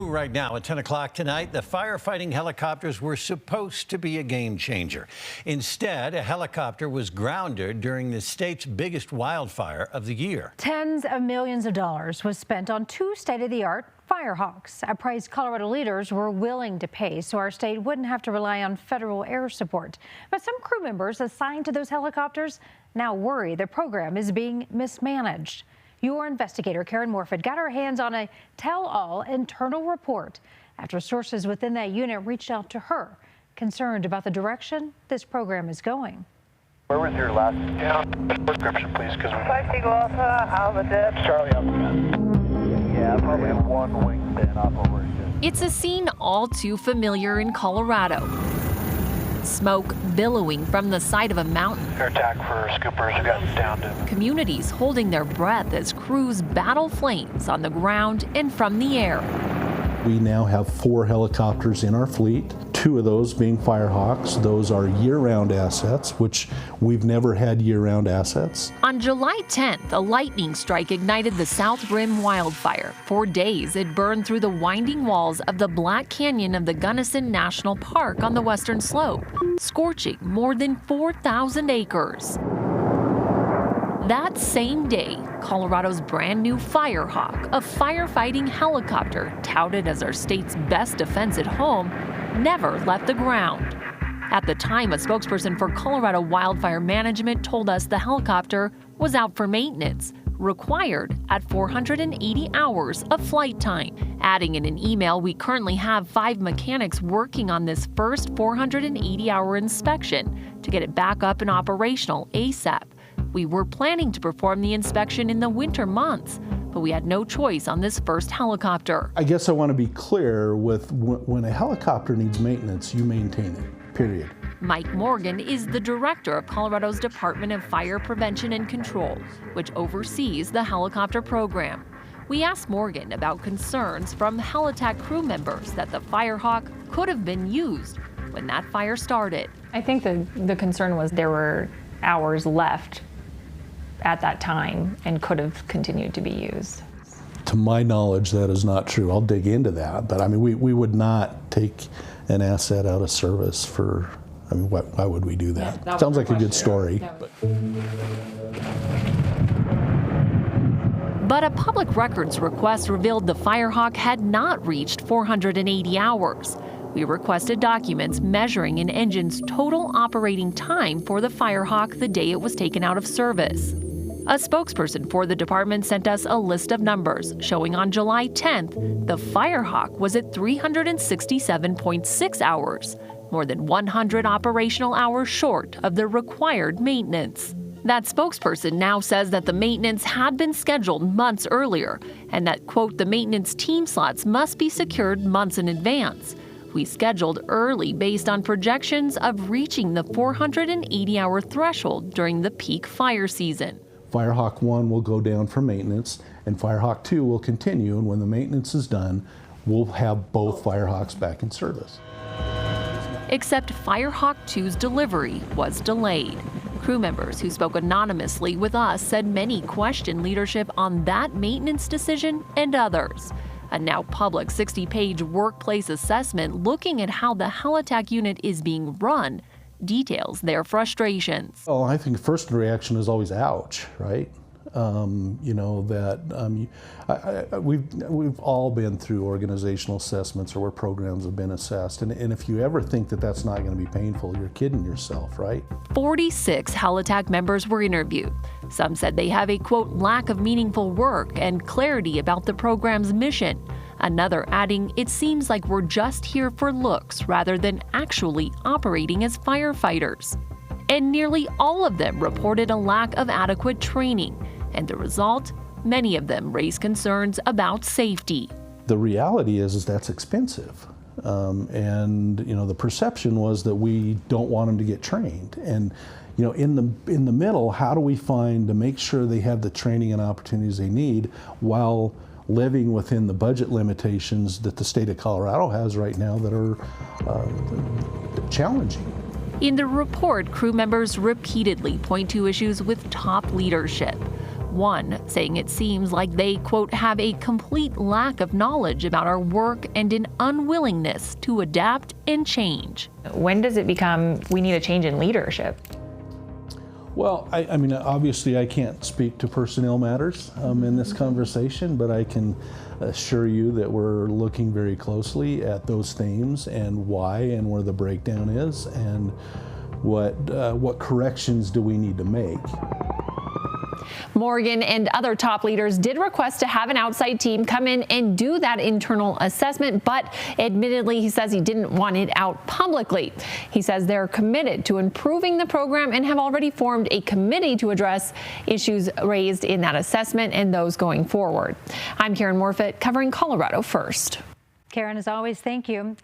Right now at 10 o'clock tonight, the firefighting helicopters were supposed to be a game changer. Instead, a helicopter was grounded during the state's biggest wildfire of the year. Tens of millions of dollars was spent on two state-of-the-art Firehawks, a price Colorado leaders were willing to pay so our state wouldn't have to rely on federal air support. But some crew members assigned to those helicopters now worry the program is being mismanaged. Your investigator, Karen Morford, got her hands on a tell-all internal report after sources within that unit reached out to her, concerned about the direction this program is going. Where was your last description, please? Because 5 Eagle Alpha, Alpha Depth, Charlie Alpha. Yeah, probably have one wingspan off over here. It's a scene all too familiar in Colorado. Smoke billowing from the side of a mountain. Air attack for scoopers who got downed. Communities holding their breath as crews battle flames on the ground and from the air. We now have 4 helicopters in our fleet, 2 of those being Firehawks. Those are year-round assets, which we've never had year-round assets. On July 10th, a lightning strike ignited the South Rim wildfire. For days, it burned through the winding walls of the Black Canyon of the Gunnison National Park on the western slope, scorching more than 4,000 acres. That same day, Colorado's brand new Firehawk, a firefighting helicopter touted as our state's best defense at home, never left the ground. At the time, a spokesperson for Colorado Wildfire Management told us the helicopter was out for maintenance, required at 480 hours of flight time. Adding in an email, we currently have 5 mechanics working on this first 480-hour inspection to get it back up and operational ASAP. We were planning to perform the inspection in the winter months, but we had no choice on this first helicopter. I guess I want to be clear with when a helicopter needs maintenance, you maintain it, period. Mike Morgan is the director of Colorado's Department of Fire Prevention and Control, which oversees the helicopter program. We asked Morgan about concerns from helitak crew members that the Firehawk could have been used when that fire started. I think the concern was there were hours left at that time and could have continued to be used. To my knowledge, that is not true. I'll dig into that, but I mean, we would not take an asset out of service for, I mean, why would we do that? Yeah, sounds like a good story. But a public records request revealed the Firehawk had not reached 480 hours. We requested documents measuring an engine's total operating time for the Firehawk the day it was taken out of service. A spokesperson for the department sent us a list of numbers showing on July 10th, the Firehawk was at 367.6 hours, more than 100 operational hours short of the required maintenance. That spokesperson now says that the maintenance had been scheduled months earlier and that, quote, the maintenance team slots must be secured months in advance. We scheduled early based on projections of reaching the 480-hour threshold during the peak fire season. Firehawk 1 will go down for maintenance, and Firehawk 2 will continue, and when the maintenance is done, we'll have both Firehawks back in service. Except Firehawk 2's delivery was delayed. Crew members who spoke anonymously with us said many questioned leadership on that maintenance decision and others. A now public 60-page workplace assessment looking at how the helitak unit is being run details their frustrations. Oh, I think the first reaction is always ouch, right? You know, that we've all been through organizational assessments or where programs have been assessed. And if you ever think that that's not going to be painful, you're kidding yourself, right? 46 helitak members were interviewed. Some said they have a, quote, lack of meaningful work and clarity about the program's mission. Another adding, it seems like we're just here for looks rather than actually operating as firefighters. And nearly all of them reported a lack of adequate training. And the result, many of them raised concerns about safety. The reality is that's expensive. And you know, the perception was that we don't want them to get trained. And you know, in the middle, how do we find to make sure they have the training and opportunities they need while living within the budget limitations that the state of Colorado has right now that are challenging. In the report, crew members repeatedly point to issues with top leadership. One saying it seems like they, quote, have a complete lack of knowledge about our work and an unwillingness to adapt and change. When does it become we need a change in leadership? Well, I mean, obviously I can't speak to personnel matters in this conversation, but I can assure you that we're looking very closely at those themes and why and where the breakdown is and what corrections do we need to make. Morgan and other top leaders did request to have an outside team come in and do that internal assessment, but admittedly, he says he didn't want it out publicly. He says they're committed to improving the program and have already formed a committee to address issues raised in that assessment and those going forward. I'm Karen Morfitt, covering Colorado First. Karen, as always, thank you.